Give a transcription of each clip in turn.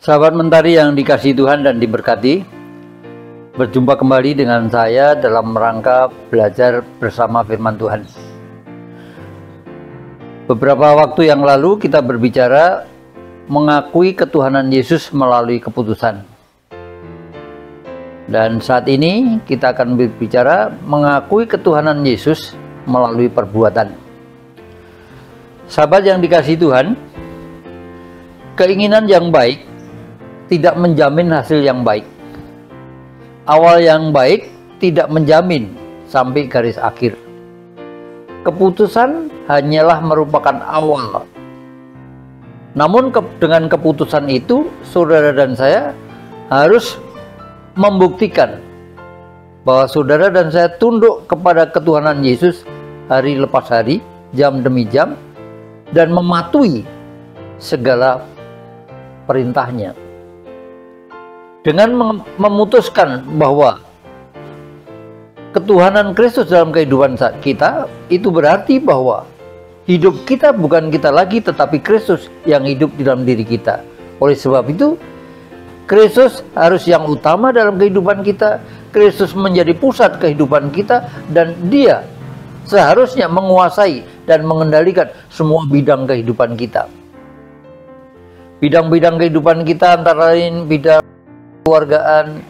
Sahabat Mentari yang dikasihi Tuhan dan diberkati, berjumpa kembali dengan saya dalam rangka belajar bersama firman Tuhan. Beberapa waktu yang lalu kita berbicara mengakui ketuhanan Yesus melalui keputusan. Dan saat ini kita akan berbicara mengakui ketuhanan Yesus melalui perbuatan. Sahabat yang dikasihi Tuhan, keinginan yang baik tidak menjamin hasil yang baik. Awal yang baik tidak menjamin sampai garis akhir. Keputusan hanyalah merupakan awal. Namun dengan keputusan itu, saudara dan saya harus membuktikan bahwa saudara dan saya tunduk kepada ketuhanan Yesus hari lepas hari, jam demi jam, dan mematuhi segala perintahnya. Dengan memutuskan bahwa ketuhanan Kristus dalam kehidupan kita, itu berarti bahwa hidup kita bukan kita lagi, tetapi Kristus yang hidup di dalam diri kita. Oleh sebab itu, Kristus harus yang utama dalam kehidupan kita. Kristus menjadi pusat kehidupan kita, dan Dia seharusnya menguasai dan mengendalikan semua bidang kehidupan kita. Bidang-bidang kehidupan kita antara lain bidang keluargaan,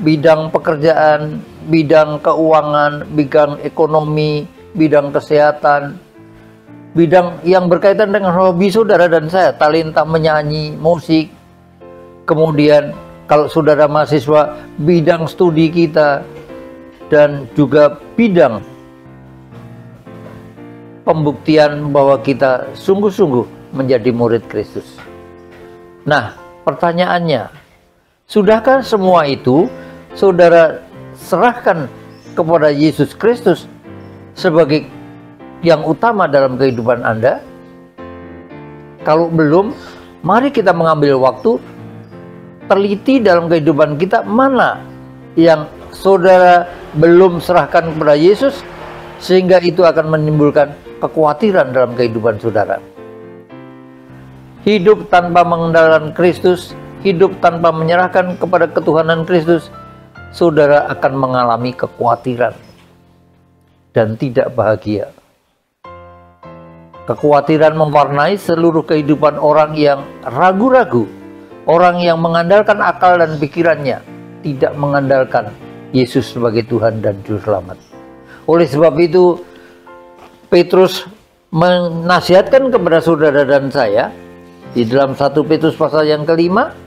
bidang pekerjaan, bidang keuangan, bidang ekonomi, bidang kesehatan, bidang yang berkaitan dengan hobi saudara dan saya, talenta menyanyi, musik. Kemudian kalau saudara mahasiswa, bidang studi kita, dan juga bidang pembuktian bahwa kita sungguh-sungguh menjadi murid Kristus. Nah, pertanyaannya, sudahkah semua itu saudara serahkan kepada Yesus Kristus sebagai yang utama dalam kehidupan Anda? Kalau belum, mari kita mengambil waktu teliti dalam kehidupan kita, mana yang saudara belum serahkan kepada Yesus, sehingga itu akan menimbulkan kekhawatiran dalam kehidupan saudara. Hidup tanpa mengendalikan Kristus, hidup tanpa menyerahkan kepada ketuhanan Kristus, saudara akan mengalami kekhawatiran dan tidak bahagia. Kekhawatiran mewarnai seluruh kehidupan orang yang ragu-ragu, orang yang mengandalkan akal dan pikirannya, tidak mengandalkan Yesus sebagai Tuhan dan Juru Selamat. Oleh sebab itu, Petrus menasihatkan kepada saudara dan saya di dalam 1 Petrus pasal yang ke-5.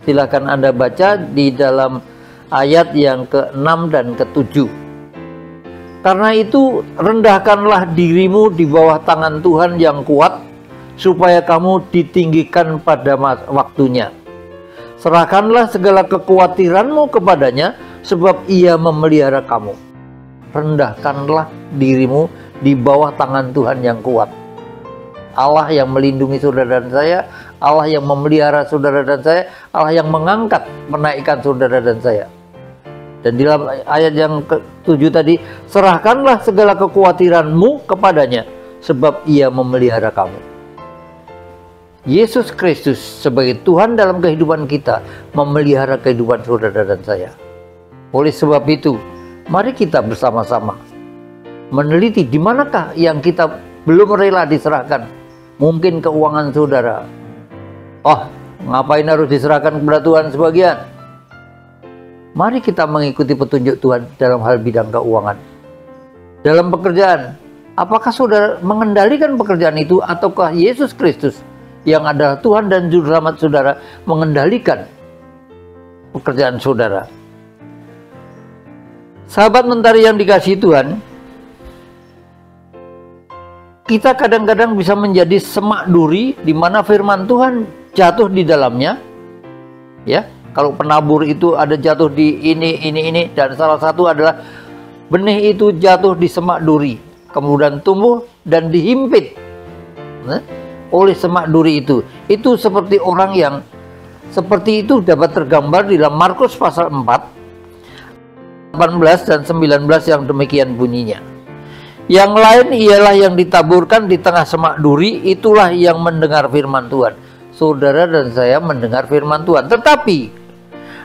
Silakan Anda baca di dalam ayat yang ke-6 dan ke-7. Karena itu, rendahkanlah dirimu di bawah tangan Tuhan yang kuat, supaya kamu ditinggikan pada waktunya. Serahkanlah segala kekhawatiranmu kepadanya, sebab Ia memelihara kamu. Rendahkanlah dirimu di bawah tangan Tuhan yang kuat. Allah yang melindungi saudara dan saya, Allah yang memelihara saudara dan saya, Allah yang mengangkat, menaikkan saudara dan saya. Dan di dalam ayat yang ke-7 tadi, serahkanlah segala kekhawatiranmu kepadanya, sebab Ia memelihara kamu. Yesus Kristus sebagai Tuhan dalam kehidupan kita memelihara kehidupan saudara dan saya. Oleh sebab itu, mari kita bersama-sama meneliti di manakah yang kita belum rela diserahkan. Mungkin keuangan saudara. Oh, ngapain harus diserahkan kepada Tuhan sebagian? Mari kita mengikuti petunjuk Tuhan dalam hal bidang keuangan. Dalam pekerjaan, apakah saudara mengendalikan pekerjaan itu, ataukah Yesus Kristus yang adalah Tuhan dan Juru Selamat saudara mengendalikan pekerjaan saudara? Sahabat Mentari yang dikasihi Tuhan, kita kadang-kadang bisa menjadi semak duri di mana firman Tuhan jatuh di dalamnya. Ya, kalau penabur itu ada jatuh di ini, dan salah satu adalah benih itu jatuh di semak duri, kemudian tumbuh dan dihimpit oleh semak duri itu. Itu seperti orang yang seperti itu dapat tergambar di dalam Markus pasal 4, 18 dan 19 yang demikian bunyinya. Yang lain ialah yang ditaburkan di tengah semak duri, itulah yang mendengar firman Tuhan. saudara dan saya mendengar firman Tuhan. Tetapi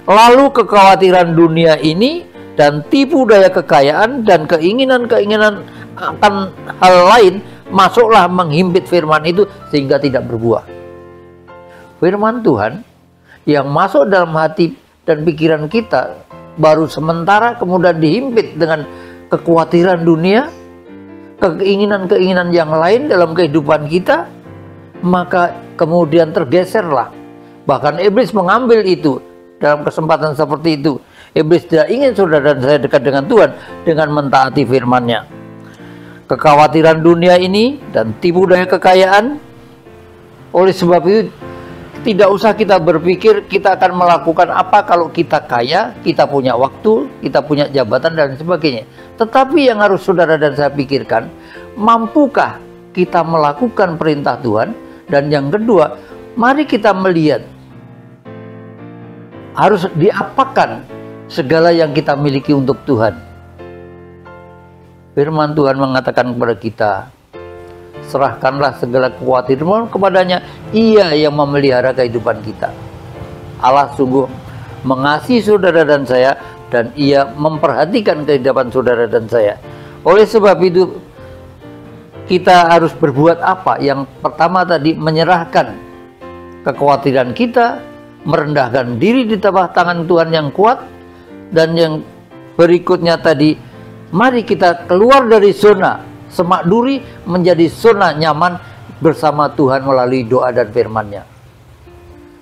lalu kekhawatiran dunia ini dan tipu daya kekayaan dan keinginan-keinginan akan hal lain masuklah menghimpit firman itu sehingga tidak berbuah. Firman Tuhan yang masuk dalam hati dan pikiran kita baru sementara, kemudian dihimpit dengan kekhawatiran dunia, keinginan-keinginan yang lain dalam kehidupan kita, maka kemudian tergeserlah. Bahkan iblis mengambil itu dalam kesempatan seperti itu. Iblis tidak ingin saudara dan saya dekat dengan Tuhan dengan mentaati firman-Nya. Kekhawatiran dunia ini dan tipu daya kekayaan, oleh sebab itu tidak usah kita berpikir kita akan melakukan apa kalau kita kaya, kita punya waktu, kita punya jabatan dan sebagainya. Tetapi yang harus saudara dan saya pikirkan, mampukah kita melakukan perintah Tuhan? Dan yang kedua, mari kita melihat harus diapakan segala yang kita miliki untuk Tuhan. Firman Tuhan mengatakan kepada kita, serahkanlah segala kekhawatiran kepadanya, Ia yang memelihara kehidupan kita. Allah sungguh mengasihi saudara dan saya, dan Ia memperhatikan kehidupan saudara dan saya. Oleh sebab itu, kita harus berbuat apa? Yang pertama tadi, menyerahkan kekhawatiran kita, merendahkan diri di bawah tangan Tuhan yang kuat. Dan yang berikutnya tadi, mari kita keluar dari zona semak duri menjadi zona nyaman bersama Tuhan melalui doa dan firman-Nya.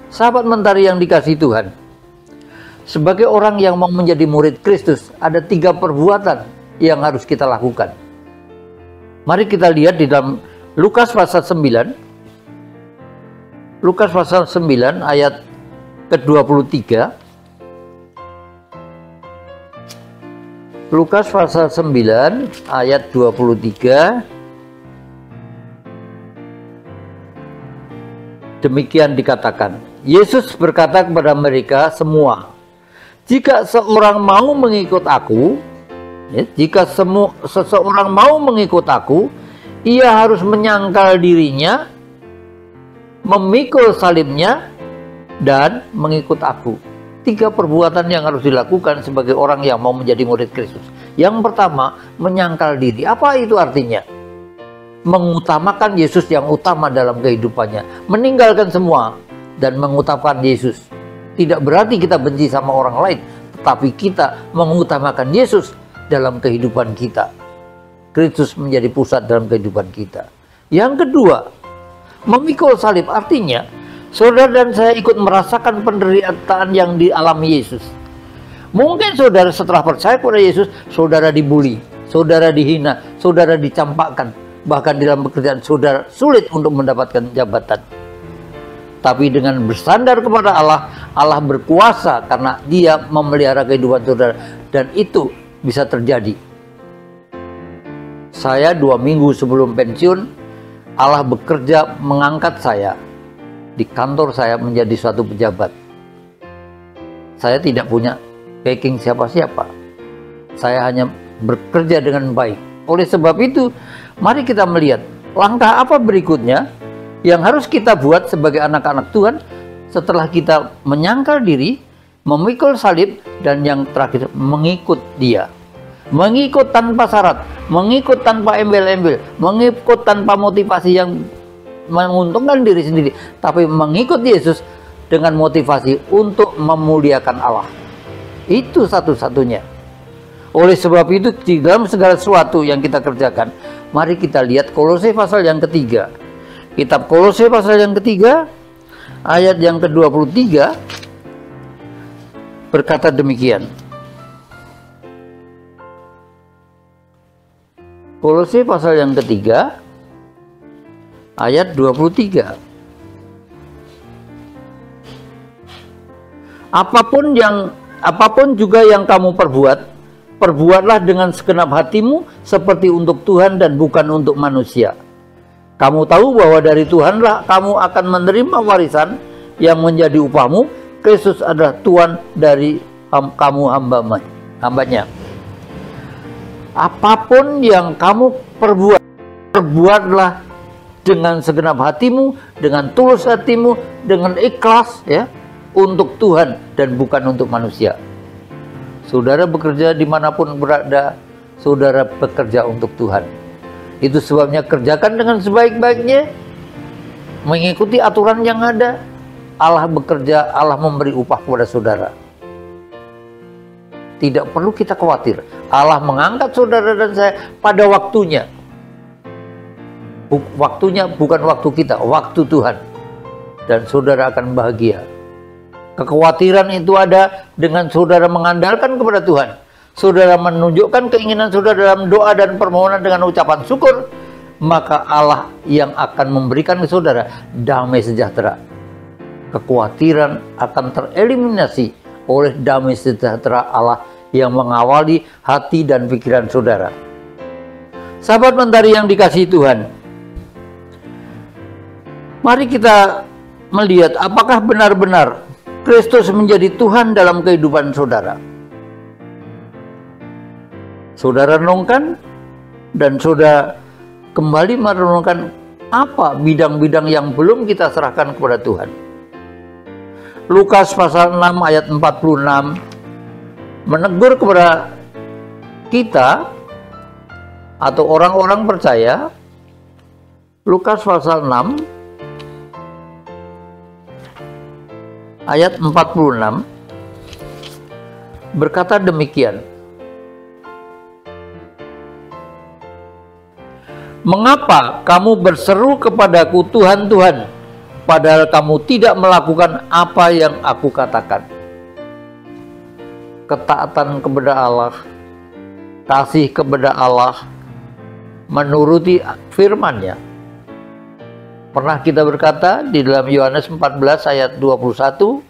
Sahabat mentari yang dikasihi Tuhan, sebagai orang yang mau menjadi murid Kristus, ada 3 perbuatan yang harus kita lakukan. Mari kita lihat di dalam Lukas pasal 9. Lukas pasal 9 ayat ke-23. Lukas pasal 9 ayat 23. Demikian dikatakan, Yesus berkata kepada mereka semua, jika seseorang mau mengikut aku, seseorang mau mengikut aku, ia harus menyangkal dirinya, memikul salibnya, dan mengikut aku. 3 perbuatan yang harus dilakukan sebagai orang yang mau menjadi murid Kristus. Yang pertama, menyangkal diri. Apa itu artinya? Mengutamakan Yesus yang utama dalam kehidupannya. Meninggalkan semua dan mengutamakan Yesus. Tidak berarti kita benci sama orang lain, tetapi kita mengutamakan Yesus dalam kehidupan kita. Kristus menjadi pusat dalam kehidupan kita. Yang kedua, memikul salib. Artinya, saudara dan saya ikut merasakan penderitaan yang dialami Yesus. Mungkin saudara setelah percaya kepada Yesus, saudara dibully, saudara dihina, saudara dicampakkan. Bahkan dalam pekerjaan saudara sulit untuk mendapatkan jabatan. Tapi dengan bersandar kepada Allah, Allah berkuasa karena Dia memelihara kehidupan saudara. Dan itu bisa terjadi. Saya 2 minggu sebelum pensiun, Allah bekerja mengangkat saya di kantor saya menjadi suatu pejabat. Saya tidak punya backing siapa-siapa. Saya hanya bekerja dengan baik. Oleh sebab itu, mari kita melihat langkah apa berikutnya yang harus kita buat sebagai anak-anak Tuhan setelah kita menyangkal diri, memikul salib, dan yang terakhir mengikut Dia. Mengikut tanpa syarat, mengikut tanpa embel-embel, mengikut tanpa motivasi yang menguntungkan diri sendiri, tapi mengikut Yesus dengan motivasi untuk memuliakan Allah. Itu satu-satunya. Oleh sebab itu, di dalam segala sesuatu yang kita kerjakan, mari kita lihat Kolose pasal yang ketiga. Kitab Kolose pasal yang ketiga, ayat yang ke-23 berkata demikian. Kolose pasal yang ketiga, ayat 23. Apapun juga yang kamu perbuat, perbuatlah dengan segenap hatimu seperti untuk Tuhan dan bukan untuk manusia. Kamu tahu bahwa dari Tuhanlah kamu akan menerima warisan yang menjadi upahmu. Kristus adalah Tuhan dari kamu hambanya. Apapun yang kamu perbuat, perbuatlah dengan segenap hatimu, dengan tulus hatimu, dengan ikhlas ya, untuk Tuhan dan bukan untuk manusia. Saudara bekerja dimanapun berada, saudara bekerja untuk Tuhan. Itu sebabnya kerjakan dengan sebaik-baiknya, mengikuti aturan yang ada. Allah bekerja, Allah memberi upah kepada saudara. Tidak perlu kita khawatir. Allah mengangkat saudara dan saya pada waktunya. Waktunya bukan waktu kita, waktu Tuhan. Dan saudara akan bahagia. Kekhawatiran itu ada dengan saudara mengandalkan kepada Tuhan. Saudara menunjukkan keinginan saudara dalam doa dan permohonan dengan ucapan syukur, maka Allah yang akan memberikan ke saudara damai sejahtera. Kekhawatiran akan tereliminasi oleh damai sejahtera Allah yang mengawali hati dan pikiran saudara. Sahabat mentari yang dikasihi Tuhan, mari kita melihat apakah benar-benar Kristus menjadi Tuhan dalam kehidupan saudara. Saudara renungkan dan saudara kembali merenungkan apa bidang-bidang yang belum kita serahkan kepada Tuhan. Lukas pasal 6 ayat 46 menegur kepada kita atau orang-orang percaya. Lukas pasal 6 ayat 46 berkata demikian. Mengapa kamu berseru kepadaku Tuhan, Tuhan, padahal kamu tidak melakukan apa yang aku katakan? Ketaatan kepada Allah, kasih kepada Allah, menuruti firman-Nya. Pernah kita berkata di dalam Yohanes 14 ayat 21,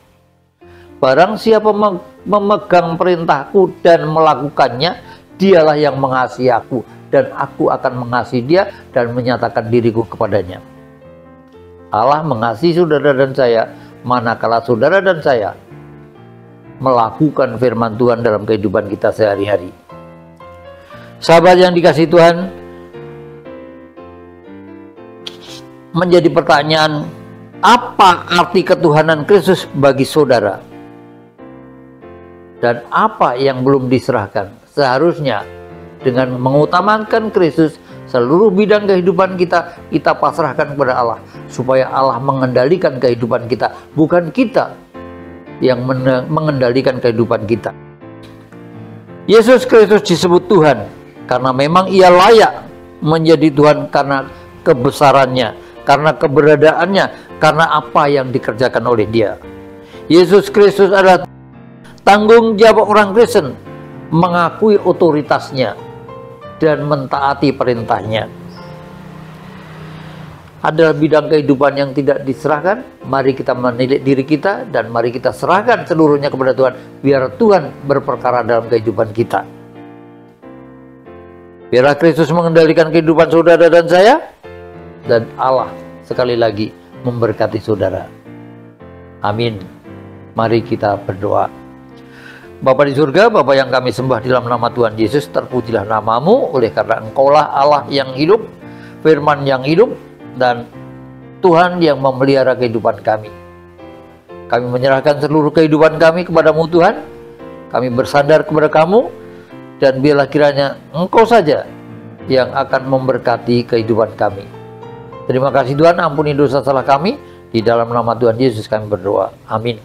barang siapa memegang perintahku dan melakukannya, dialah yang mengasihi aku, dan aku akan mengasihi dia dan menyatakan diriku kepadanya. Allah mengasihi saudara dan saya, manakala saudara dan saya melakukan firman Tuhan dalam kehidupan kita sehari-hari. Sahabat yang dikasihi Tuhan, menjadi pertanyaan, apa arti ketuhanan Kristus bagi saudara? Dan apa yang belum diserahkan? Seharusnya dengan mengutamakan Kristus, seluruh bidang kehidupan kita pasrahkan kepada Allah, supaya Allah mengendalikan kehidupan kita, bukan kita yang mengendalikan kehidupan kita. Yesus Kristus disebut Tuhan karena memang Ia layak menjadi Tuhan karena kebesarannya, karena keberadaannya, karena apa yang dikerjakan oleh Dia. Yesus Kristus adalah tanggung jawab orang Kristen mengakui otoritasnya dan mentaati perintahnya. Adalah bidang kehidupan yang tidak diserahkan, mari kita menilik diri kita dan mari kita serahkan seluruhnya kepada Tuhan, biar Tuhan berperkara dalam kehidupan kita. Biarlah Kristus mengendalikan kehidupan saudara dan saya, dan Allah sekali lagi memberkati saudara. Amin. Mari kita berdoa. Bapa di surga, Bapa yang kami sembah di dalam nama Tuhan Yesus, terpujilah namamu, oleh karena Engkaulah Allah yang hidup, firman yang hidup, dan Tuhan yang memelihara kehidupan kami. Kami menyerahkan seluruh kehidupan kami kepadamu Tuhan. Kami bersandar kepada kamu, dan biarlah kiranya Engkau saja yang akan memberkati kehidupan kami. Terima kasih Tuhan, ampuni dosa salah kami. Di dalam nama Tuhan Yesus kami berdoa. Amin.